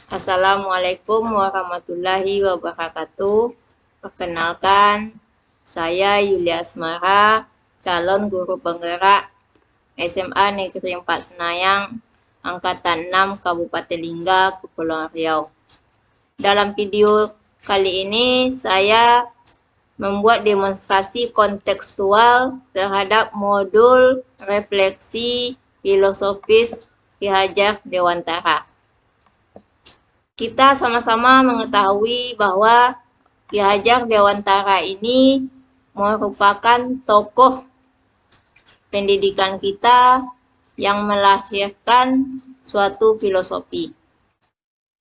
Assalamualaikum warahmatullahi wabarakatuh. Perkenalkan, saya Yulia Asmara, calon guru penggerak SMA Negeri 4 Senayang, Angkatan 6 Kabupaten Lingga, Kepulauan Riau. Dalam video kali ini, saya membuat demonstrasi kontekstual terhadap modul refleksi filosofis Ki Hajar Dewantara. Kita sama-sama mengetahui bahwa Ki Hajar Dewantara ini merupakan tokoh pendidikan kita yang melahirkan suatu filosofi,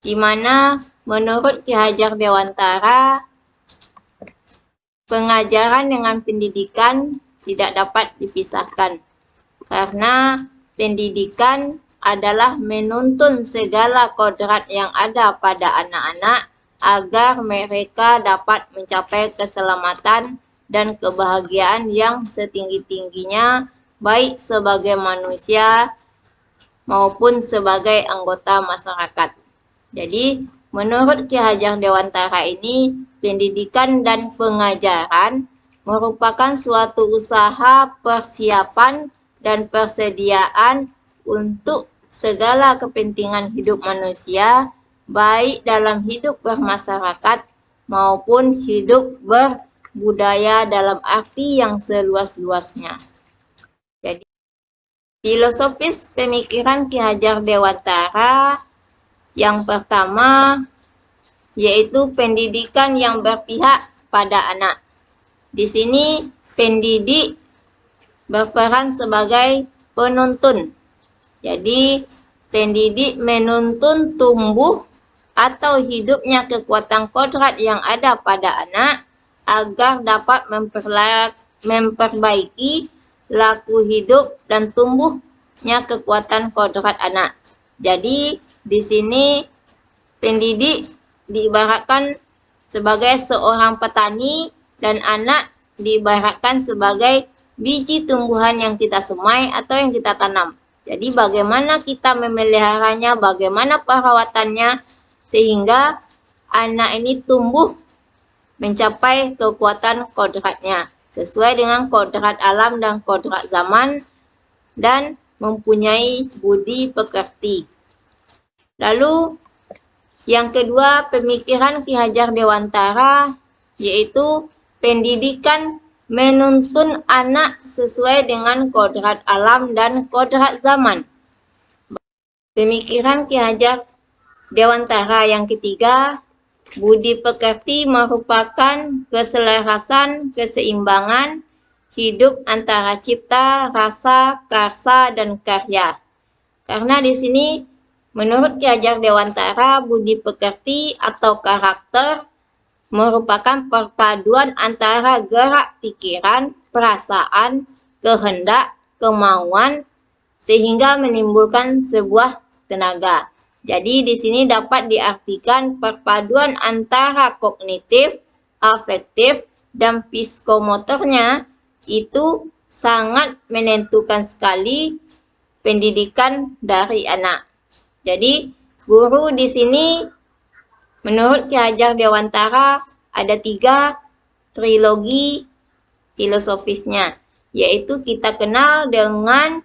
di mana menurut Ki Hajar Dewantara, pengajaran dengan pendidikan tidak dapat dipisahkan, karena pendidikan adalah menuntun segala kodrat yang ada pada anak-anak agar mereka dapat mencapai keselamatan dan kebahagiaan yang setinggi-tingginya, baik sebagai manusia maupun sebagai anggota masyarakat. Jadi, menurut Ki Hajar Dewantara ini, pendidikan dan pengajaran merupakan suatu usaha persiapan dan persediaan untuk segala kepentingan hidup manusia, baik dalam hidup bermasyarakat maupun hidup berbudaya dalam arti yang seluas-luasnya. Jadi, filosofis pemikiran Ki Hajar Dewantara yang pertama yaitu pendidikan yang berpihak pada anak. Di sini pendidik berperan sebagai penuntun. Jadi, pendidik menuntun tumbuh atau hidupnya kekuatan kodrat yang ada pada anak agar dapat memperbaiki laku hidup dan tumbuhnya kekuatan kodrat anak. Jadi, di sini pendidik diibaratkan sebagai seorang petani dan anak diibaratkan sebagai biji tumbuhan yang kita semai atau yang kita tanam. Jadi bagaimana kita memeliharanya, bagaimana perawatannya, sehingga anak ini tumbuh mencapai kekuatan kodratnya, sesuai dengan kodrat alam dan kodrat zaman, dan mempunyai budi pekerti. Lalu, yang kedua, pemikiran Ki Hajar Dewantara, yaitu pendidikan menuntun anak sesuai dengan kodrat alam dan kodrat zaman. Pemikiran Ki Hajar Dewantara yang ketiga, budi pekerti merupakan keselarasan, keseimbangan hidup antara cipta, rasa, karsa, dan karya. Karena di sini menurut Ki Hajar Dewantara, budi pekerti atau karakter merupakan perpaduan antara gerak pikiran, perasaan, kehendak, kemauan, sehingga menimbulkan sebuah tenaga. Jadi di sini dapat diartikan perpaduan antara kognitif, afektif, dan psikomotornya itu sangat menentukan sekali pendidikan dari anak. Jadi guru di sini menurut Ki Hajar Dewantara ada 3 trilogi filosofisnya, yaitu kita kenal dengan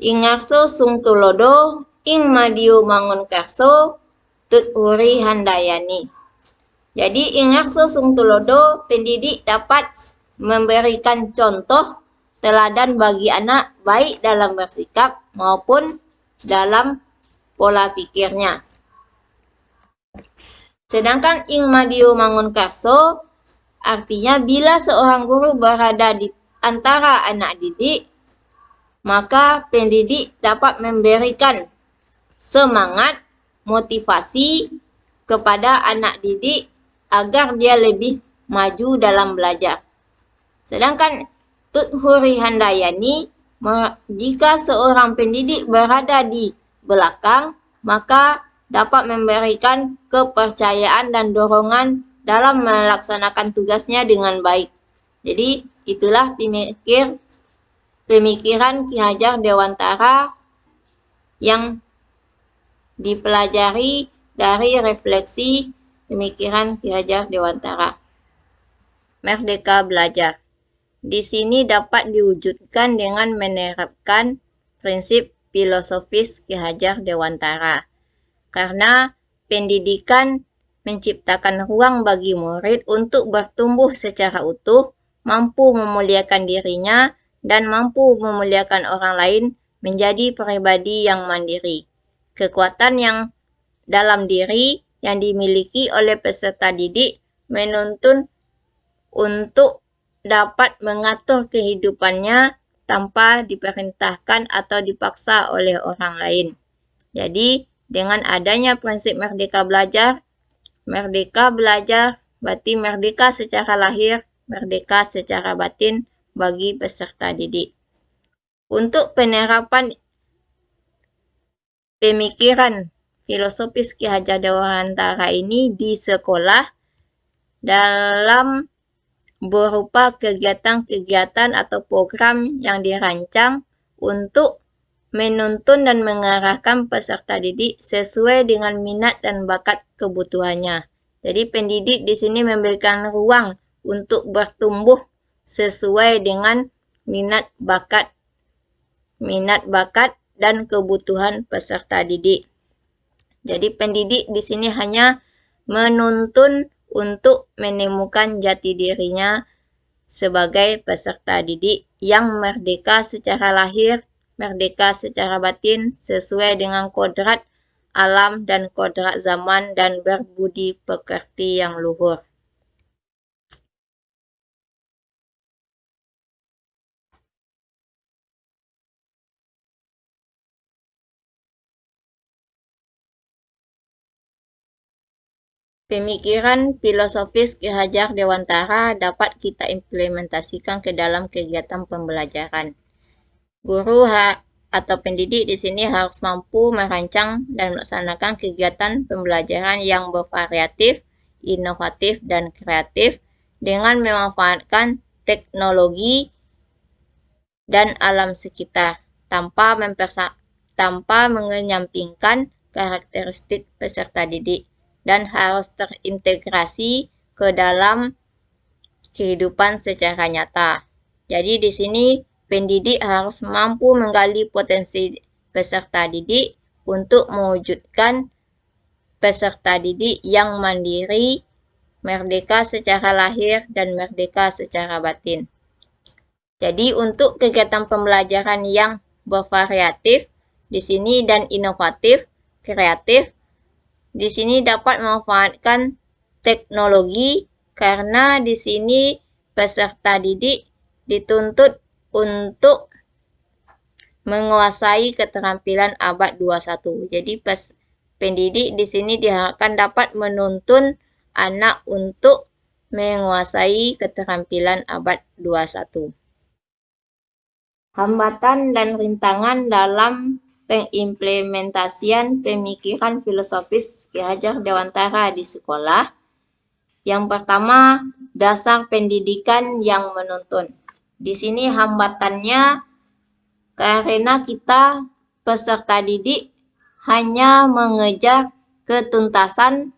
Ing Ngarso Sung Tulodo, Ing Madiu Mangunkarso, Tut Huri Handayani. Jadi Ing Ngarso Sung Tulodo, pendidik dapat memberikan contoh teladan bagi anak baik dalam bersikap maupun dalam pola pikirnya. Sedangkan Ing Madiu Mangunkarso artinya bila seorang guru berada di antara anak didik, maka pendidik dapat memberikan semangat, motivasi kepada anak didik agar dia lebih maju dalam belajar. Sedangkan Tut Huri Handayani, jika seorang pendidik berada di belakang, maka dapat memberikan kepercayaan dan dorongan dalam melaksanakan tugasnya dengan baik. Jadi, itulah pemikiran Ki Hajar Dewantara yang dipelajari dari refleksi pemikiran Ki Hajar Dewantara. Merdeka belajar. Di sini dapat diwujudkan dengan menerapkan prinsip filosofis Ki Hajar Dewantara. Karena pendidikan menciptakan ruang bagi murid untuk bertumbuh secara utuh, mampu memuliakan dirinya, dan mampu memuliakan orang lain menjadi pribadi yang mandiri. Kekuatan yang dalam diri yang dimiliki oleh peserta didik menuntun untuk dapat mengatur kehidupannya tanpa diperintahkan atau dipaksa oleh orang lain. Jadi, dengan adanya prinsip merdeka belajar berarti merdeka secara lahir, merdeka secara batin bagi peserta didik. Untuk penerapan pemikiran filosofis Ki Hajar Dewantara ini di sekolah dalam berupa kegiatan-kegiatan atau program yang dirancang untuk menuntun dan mengarahkan peserta didik sesuai dengan minat dan bakat kebutuhannya. Jadi pendidik di sini memberikan ruang untuk bertumbuh sesuai dengan minat bakat dan kebutuhan peserta didik. Jadi pendidik di sini hanya menuntun untuk menemukan jati dirinya sebagai peserta didik yang merdeka secara lahir, merdeka secara batin, sesuai dengan kodrat alam dan kodrat zaman dan berbudi pekerti yang luhur. Pemikiran filosofis Ki Hajar Dewantara dapat kita implementasikan ke dalam kegiatan pembelajaran. Guru atau pendidik di sini harus mampu merancang dan melaksanakan kegiatan pembelajaran yang bervariatif, inovatif, dan kreatif dengan memanfaatkan teknologi dan alam sekitar tanpa mengenyampingkan karakteristik peserta didik dan harus terintegrasi ke dalam kehidupan secara nyata. Jadi di sini pendidik harus mampu menggali potensi peserta didik untuk mewujudkan peserta didik yang mandiri, merdeka secara lahir, dan merdeka secara batin. Jadi untuk kegiatan pembelajaran yang bervariatif di sini dan inovatif, kreatif, di sini dapat memanfaatkan teknologi karena di sini peserta didik dituntut untuk menguasai keterampilan abad 21. Jadi pendidik di sini diharapkan dapat menuntun anak untuk menguasai keterampilan abad 21. Hambatan dan rintangan dalam pengimplementasian pemikiran filosofis Ki Hajar Dewantara di sekolah. Yang pertama, dasar pendidikan yang menuntun. Di sini hambatannya karena kita peserta didik hanya mengejar ketuntasan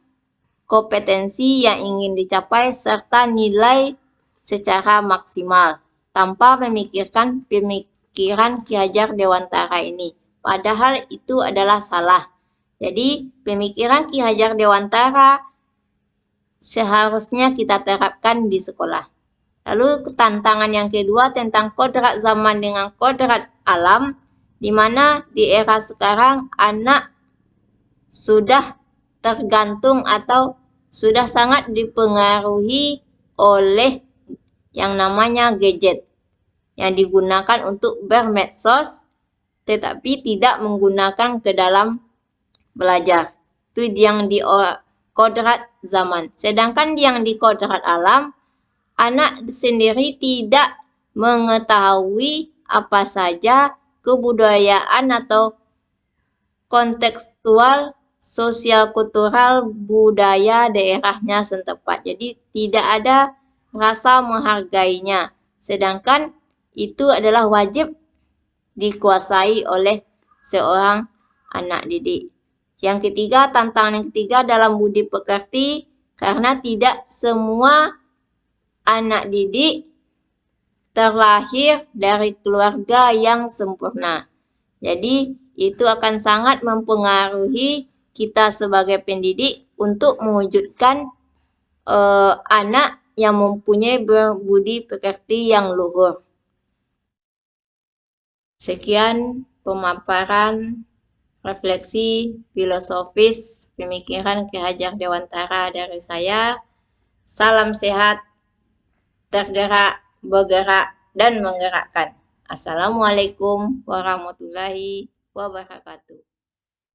kompetensi yang ingin dicapai serta nilai secara maksimal tanpa memikirkan pemikiran Ki Hajar Dewantara ini. Padahal itu adalah salah. Jadi pemikiran Ki Hajar Dewantara seharusnya kita terapkan di sekolah. Lalu tantangan yang kedua tentang kodrat zaman dengan kodrat alam, di mana di era sekarang anak sudah tergantung atau sudah sangat dipengaruhi oleh yang namanya gadget yang digunakan untuk bermedsos tetapi tidak menggunakan ke dalam belajar. Itu yang di kodrat zaman. Sedangkan yang di kodrat alam, anak sendiri tidak mengetahui apa saja kebudayaan atau kontekstual sosial kultural budaya daerahnya setempat. Jadi tidak ada rasa menghargainya. Sedangkan itu adalah wajib dikuasai oleh seorang anak didik. Yang ketiga, tantangan yang ketiga dalam budi pekerti, karena tidak semua anak didik terlahir dari keluarga yang sempurna. Jadi, itu akan sangat mempengaruhi kita sebagai pendidik untuk mewujudkan anak yang mempunyai berbudi pekerti yang luhur. Sekian pemaparan refleksi filosofis pemikiran Ki Hajar Dewantara dari saya. Salam sehat, tergerak, bergerak, dan menggerakkan. Assalamualaikum warahmatullahi wabarakatuh.